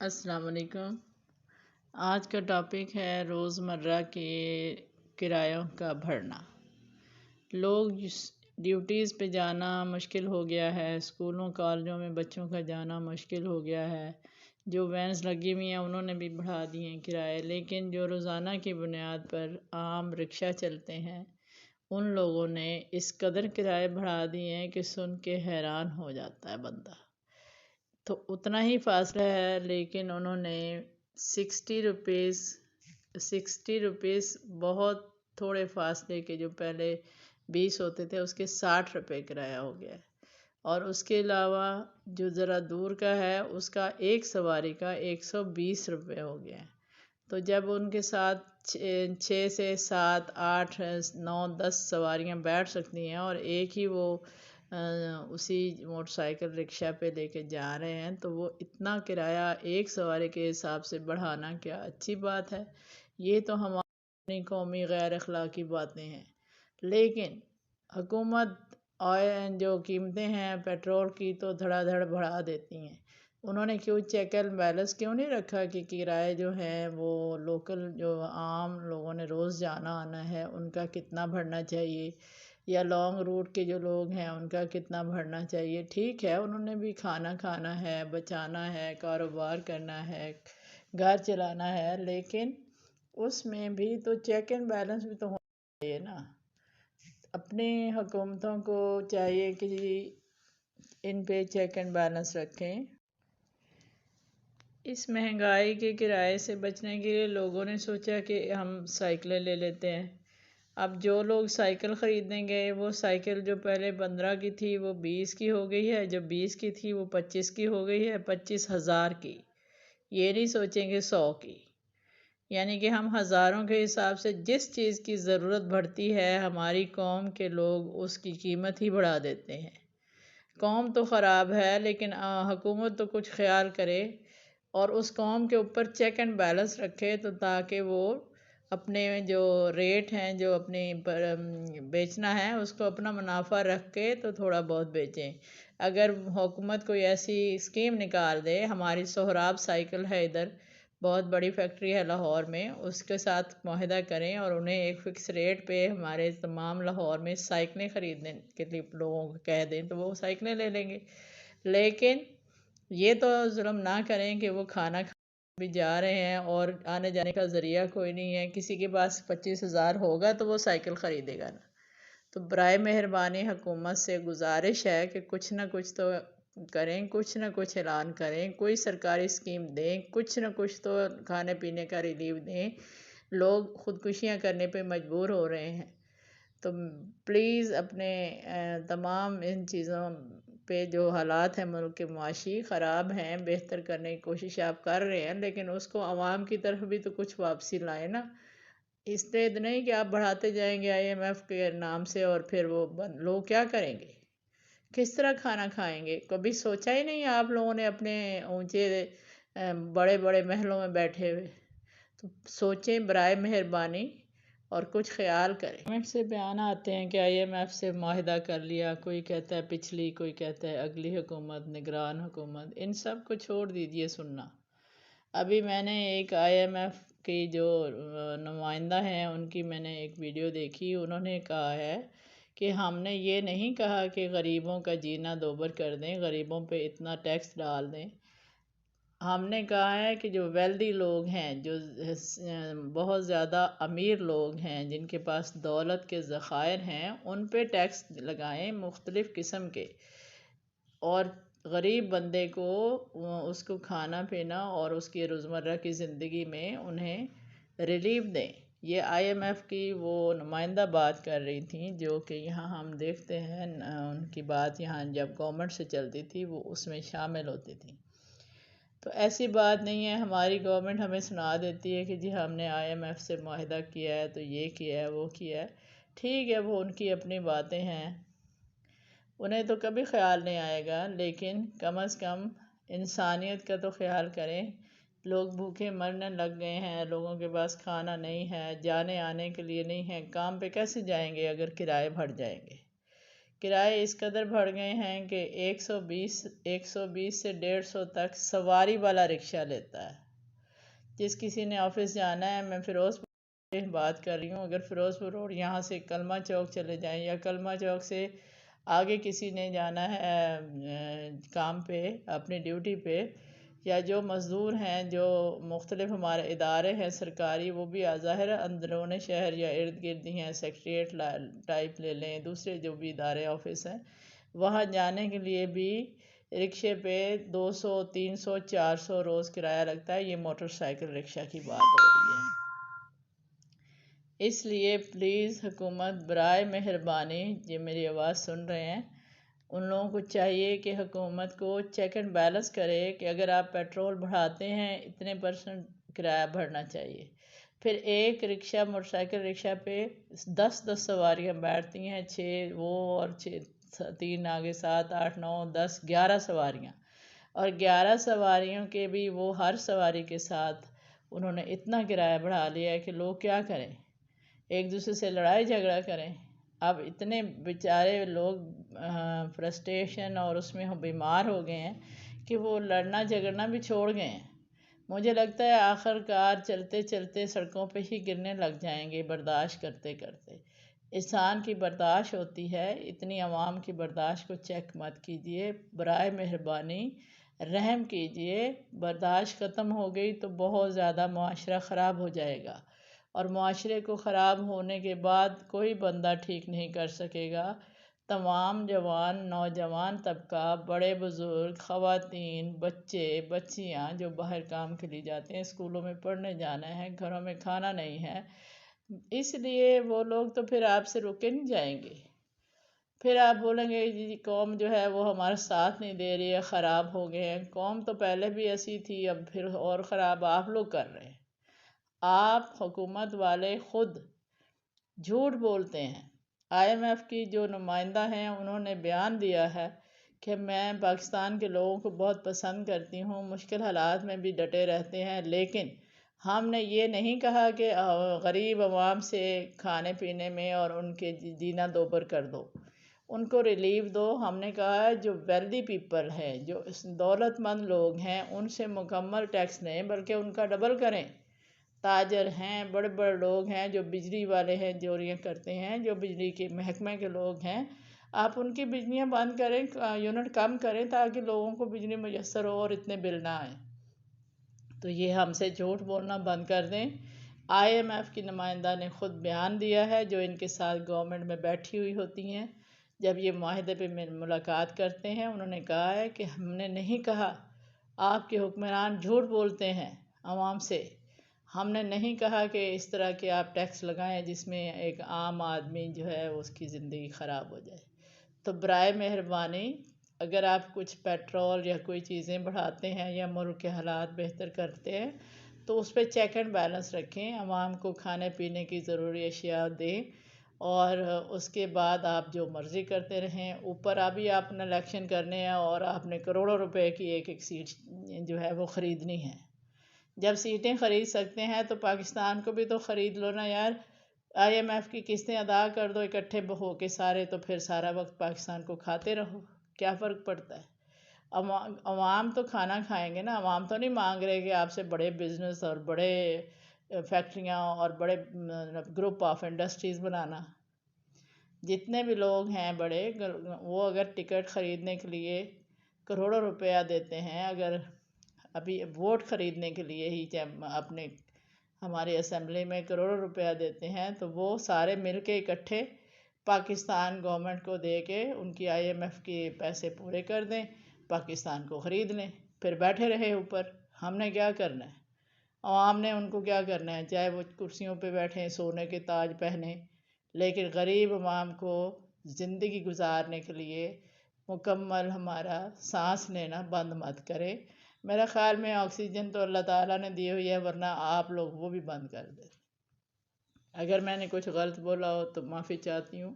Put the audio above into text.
السلام علیکم۔ آج کا ٹاپک ہے روزمرہ کے کرایوں کا بڑھنا۔ لوگ ڈیوٹیز پہ جانا مشکل ہو گیا ہے، اسکولوں کالجوں میں بچوں کا جانا مشکل ہو گیا ہے۔ جو وینس لگی ہوئی ہیں انہوں نے بھی بڑھا دیے ہیں کرائے، لیکن جو روزانہ کی بنیاد پر عام رکشہ چلتے ہیں ان لوگوں نے اس قدر کرائے بڑھا دیے ہیں کہ سن کے حیران ہو جاتا ہے بندہ۔ تو اتنا ہی فاصلہ ہے لیکن انہوں نے 60 روپیز بہت تھوڑے فاصلے کے، جو پہلے 20 ہوتے تھے اس کے 60 روپے کرایہ ہو گیا ہے، اور اس کے علاوہ جو ذرا دور کا ہے اس کا ایک سواری کا 120 روپے ہو گیا ہے۔ تو جب ان کے ساتھ 6 سے 7 8 9 10 سواریاں بیٹھ سکتی ہیں اور ایک ہی وہ اسی موٹر سائیکل رکشہ پہ لے کے جا رہے ہیں، تو وہ اتنا کرایہ ایک سواری کے حساب سے بڑھانا کیا اچھی بات ہے؟ یہ تو ہماری قومی غیر اخلاقی باتیں ہیں۔ لیکن حکومت جو قیمتیں ہیں پیٹرول کی تو دھڑا دھڑ بڑھا دیتی ہیں۔ انہوں نے چیک اینڈ بیلنس کیوں نہیں رکھا کہ کرائے جو ہیں وہ لوکل جو عام لوگوں نے روز جانا آنا ہے ان کا کتنا بڑھنا چاہیے، یا لانگ روٹ کے جو لوگ ہیں ان کا کتنا بڑھنا چاہیے؟ ٹھیک ہے، انہوں نے بھی کھانا ہے، بچانا ہے، کاروبار کرنا ہے، گھر چلانا ہے، لیکن اس میں بھی تو چیک اینڈ بیلنس بھی تو ہونا چاہیے نا۔ اپنی حکومتوں کو چاہیے کہ ان پہ چیک اینڈ بیلنس رکھیں۔ اس مہنگائی کے کرائے سے بچنے کے لیے لوگوں نے سوچا کہ ہم سائیکلیں لے لیتے ہیں۔ اب جو لوگ سائیکل خریدنے گئے وہ سائیکل جو پہلے 15 کی تھی وہ 20 کی ہو گئی ہے، جو 20 کی تھی وہ 25 کی ہو گئی ہے، 25,000 کی۔ یہ نہیں سوچیں گے 100 کی۔ یعنی کہ ہم ہزاروں کے حساب سے جس چیز کی ضرورت بڑھتی ہے ہماری قوم کے لوگ اس کی قیمت ہی بڑھا دیتے ہیں۔ قوم تو خراب ہے لیکن حکومت تو کچھ خیال کرے اور اس قوم کے اوپر چیک اینڈ بیلنس رکھے، تو تاکہ وہ اپنے جو ریٹ ہیں جو اپنی بیچنا ہے اس کو اپنا منافع رکھ کے تو تھوڑا بہت بیچیں۔ اگر حکومت کوئی ایسی اسکیم نکال دے، ہماری سہراب سائیکل ہے ادھر، بہت بڑی فیکٹری ہے لاہور میں، اس کے ساتھ معاہدہ کریں اور انہیں ایک فکس ریٹ پہ ہمارے تمام لاہور میں سائیکلیں خریدنے کے لیے لوگوں کو کہہ دیں تو وہ سائیکلیں لے لیں گے۔ لیکن یہ تو ظلم نہ کریں کہ وہ کھانا بھی جا رہے ہیں اور آنے جانے کا ذریعہ کوئی نہیں ہے، کسی کے پاس 25,000 ہوگا تو وہ سائیکل خریدے گا نا۔ تو برائے مہربانی حکومت سے گزارش ہے کہ کچھ نہ کچھ تو کریں، کچھ نہ کچھ اعلان کریں، کوئی سرکاری اسکیم دیں، کچھ نہ کچھ تو کھانے پینے کا ریلیف دیں۔ لوگ خودکشیاں کرنے پہ مجبور ہو رہے ہیں۔ تو پلیز اپنے تمام ان چیزوں پہ جو حالات ہیں ملک کے معاشی خراب ہیں، بہتر کرنے کی کوشش آپ کر رہے ہیں، لیکن اس کو عوام کی طرف بھی تو کچھ واپسی لائیں نا۔ اس طرح نہیں کہ آپ بڑھاتے جائیں گے IMF کے نام سے اور پھر وہ لوگ کیا کریں گے؟ کس طرح کھانا کھائیں گے؟ کبھی سوچا ہی نہیں آپ لوگوں نے اپنے اونچے بڑے بڑے محلوں میں بیٹھے ہوئے؟ تو سوچیں برائے مہربانی اور کچھ خیال کریں۔ گورنمنٹ سے بیان آتے ہیں کہ IMF سے معاہدہ کر لیا، کوئی کہتا ہے پچھلی، کوئی کہتا ہے اگلی حکومت، نگران حکومت، ان سب کو چھوڑ دیجئے سننا۔ ابھی میں نے ایک IMF کی جو نمائندہ ہیں ان کی میں نے ایک ویڈیو دیکھی، انہوں نے کہا ہے کہ ہم نے یہ نہیں کہا کہ غریبوں کا جینا دوبر کر دیں، غریبوں پہ اتنا ٹیکس ڈال دیں۔ ہم نے کہا ہے کہ جو ویلدی لوگ ہیں، جو بہت زیادہ امیر لوگ ہیں، جن کے پاس دولت کے ذخائر ہیں، ان پہ ٹیکس لگائیں مختلف قسم کے، اور غریب بندے کو اس کو کھانا پینا اور اس کی روزمرہ کی زندگی میں انہیں ریلیف دیں۔ یہ IMF کی وہ نمائندہ بات کر رہی تھیں، جو کہ یہاں ہم دیکھتے ہیں ان کی بات یہاں جب گورنمنٹ سے چلتی تھی وہ اس میں شامل ہوتی تھی۔ تو ایسی بات نہیں ہے، ہماری گورنمنٹ ہمیں سنا دیتی ہے کہ جی ہم نے IMF سے معاہدہ کیا ہے تو یہ کیا ہے وہ کیا ہے۔ ٹھیک ہے، وہ ان کی اپنی باتیں ہیں، انہیں تو کبھی خیال نہیں آئے گا، لیکن کم از کم انسانیت کا تو خیال کریں۔ لوگ بھوکے مرنے لگ گئے ہیں، لوگوں کے پاس کھانا نہیں ہے، جانے آنے کے لیے نہیں ہے، کام پہ کیسے جائیں گے اگر کرائے بڑھ جائیں گے؟ کرائے اس قدر بڑھ گئے ہیں کہ 120 سے 150 تک سواری والا رکشہ لیتا ہے۔ جس کسی نے آفس جانا ہے، میں فیروز پور بات کر رہی ہوں، اگر فیروز پور روڈ یہاں سے کلمہ چوک چلے جائیں یا کلمہ چوک سے آگے کسی نے جانا ہے کام پہ اپنی ڈیوٹی پہ، یا جو مزدور ہیں جو مختلف ہمارے ادارے ہیں سرکاری، وہ بھی ظاہر اندرون شہر یا ارد گرد ہی ہیں، سیکٹریٹ ٹائپ لے لیں، دوسرے جو بھی ادارے آفس ہیں، وہاں جانے کے لیے بھی رکشے پہ 200 300 400 روز کرایہ لگتا ہے۔ یہ موٹر سائیکل رکشہ کی بات ہو رہی ہے۔ اس لیے پلیز حکومت برائے مہربانی، جو میری آواز سن رہے ہیں، ان لوگوں کو چاہیے کہ حکومت کو چیک اینڈ بیلنس کرے کہ اگر آپ پیٹرول بڑھاتے ہیں اتنے % کرایہ بڑھنا چاہیے۔ پھر ایک رکشہ موٹر سائیکل رکشہ پہ 10 سواریاں بیٹھتی ہیں، 6 وہ اور 3 آگے 7 8 9 10 11 سواریاں، اور 11 سواریوں کے بھی وہ ہر سواری کے ساتھ انہوں نے اتنا کرایہ بڑھا لیا ہے کہ لوگ کیا کریں، ایک دوسرے سے لڑائی جھگڑا کریں۔ اب اتنے بیچارے لوگ فرسٹریشن اور اس میں بیمار ہو گئے ہیں کہ وہ لڑنا جھگڑنا بھی چھوڑ گئے ہیں۔ مجھے لگتا ہے آخر کار چلتے چلتے سڑکوں پہ ہی گرنے لگ جائیں گے برداشت کرتے کرتے۔ انسان کی برداشت ہوتی ہے، اتنی عوام کی برداشت کو چیک مت کیجیے، برائے مہربانی رحم کیجیے۔ برداشت ختم ہو گئی تو بہت زیادہ معاشرہ خراب ہو جائے گا، اور معاشرے کو خراب ہونے کے بعد کوئی بندہ ٹھیک نہیں کر سکے گا۔ تمام جوان نوجوان طبقہ، بڑے بزرگ، خواتین، بچے بچیاں جو باہر کام کے لیے جاتے ہیں، اسکولوں میں پڑھنے جانا ہے، گھروں میں کھانا نہیں ہے، اس لیے وہ لوگ تو پھر آپ سے رکے نہیں جائیں گے۔ پھر آپ بولیں گے جی قوم جو ہے وہ ہمارا ساتھ نہیں دے رہی ہے، خراب ہو گئے ہیں۔ قوم تو پہلے بھی ایسی تھی، اب پھر اور خراب آپ لوگ کر رہے ہیں۔ آپ حکومت والے خود جھوٹ بولتے ہیں۔ IMF کی جو نمائندہ ہیں انہوں نے بیان دیا ہے کہ میں پاکستان کے لوگوں کو بہت پسند کرتی ہوں، مشکل حالات میں بھی ڈٹے رہتے ہیں، لیکن ہم نے یہ نہیں کہا کہ غریب عوام سے کھانے پینے میں اور ان کے جینا دوبر کر دو، ان کو ریلیف دو۔ ہم نے کہا ہے جو ویلدی پیپل ہیں، جو دولت مند لوگ ہیں، ان سے مکمل ٹیکس لیں، بلکہ ان کا ڈبل کریں۔ تاجر ہیں، بڑے بڑے لوگ ہیں جو بجلی والے ہیں، چوریاں کرتے ہیں، جو بجلی کے محکمے کے لوگ ہیں، آپ ان کی بجلیاں بند کریں، یونٹ کم کریں تاکہ لوگوں کو بجلی میسر ہو اور اتنے بل نہ آئیں۔ تو یہ ہم سے جھوٹ بولنا بند کر دیں۔ IMF کی نمائندہ نے خود بیان دیا ہے، جو ان کے ساتھ گورنمنٹ میں بیٹھی ہوئی ہوتی ہیں، جب یہ معاہدے پہ ملاقات کرتے ہیں، انہوں نے کہا ہے کہ ہم نے نہیں کہا آپ کے حکمران جھوٹ بولتے ہیں عوام سے، ہم نے نہیں کہا کہ اس طرح کے آپ ٹیکس لگائیں جس میں ایک عام آدمی جو ہے اس کی زندگی خراب ہو جائے۔ تو برائے مہربانی اگر آپ کچھ پیٹرول یا کوئی چیزیں بڑھاتے ہیں یا ملک کے حالات بہتر کرتے ہیں تو اس پہ چیک اینڈ بیلنس رکھیں، عوام کو کھانے پینے کی ضروری اشیاء دیں، اور اس کے بعد آپ جو مرضی کرتے رہیں۔ اوپر ابھی آپ نے الیکشن کرنے ہیں اور آپ نے کروڑوں روپے کی ایک ایک سیٹ جو ہے وہ خریدنی ہے۔ جب سیٹیں خرید سکتے ہیں تو پاکستان کو بھی تو خرید لو نا یار۔ IMF کی قسطیں ادا کر دو اکٹھے ہو کے سارے، تو پھر سارا وقت پاکستان کو کھاتے رہو، کیا فرق پڑتا ہے؟ عوام تو کھانا کھائیں گے نا، عوام تو نہیں مانگ رہے کہ آپ سے بڑے بزنس اور بڑے فیکٹریاں اور بڑے گروپ آف انڈسٹریز بنانا۔ جتنے بھی لوگ ہیں بڑے، وہ اگر ٹکٹ خریدنے کے لیے کروڑوں روپیہ دیتے ہیں، اگر ابھی ووٹ خریدنے کے لیے ہی اپنے ہماری اسمبلی میں کروڑوں روپیہ دیتے ہیں، تو وہ سارے مل کے اکٹھے پاکستان گورنمنٹ کو دے کے ان کی IMF کے پیسے پورے کر دیں، پاکستان کو خرید لیں، پھر بیٹھے رہے اوپر۔ ہم نے کیا کرنا ہے؟ عوام نے ان کو کیا کرنا ہے؟ چاہے وہ کرسیوں پہ بیٹھیں، سونے کے تاج پہنیں، لیکن غریب عوام کو زندگی گزارنے کے لیے مکمل ہمارا سانس لینا بند مت کرے۔ میرا خیال میں آکسیجن تو اللہ تعالیٰ نے دی ہوئی ہے، ورنہ آپ لوگ وہ بھی بند کر دیں۔ اگر میں نے کچھ غلط بولا ہو تو معافی چاہتی ہوں۔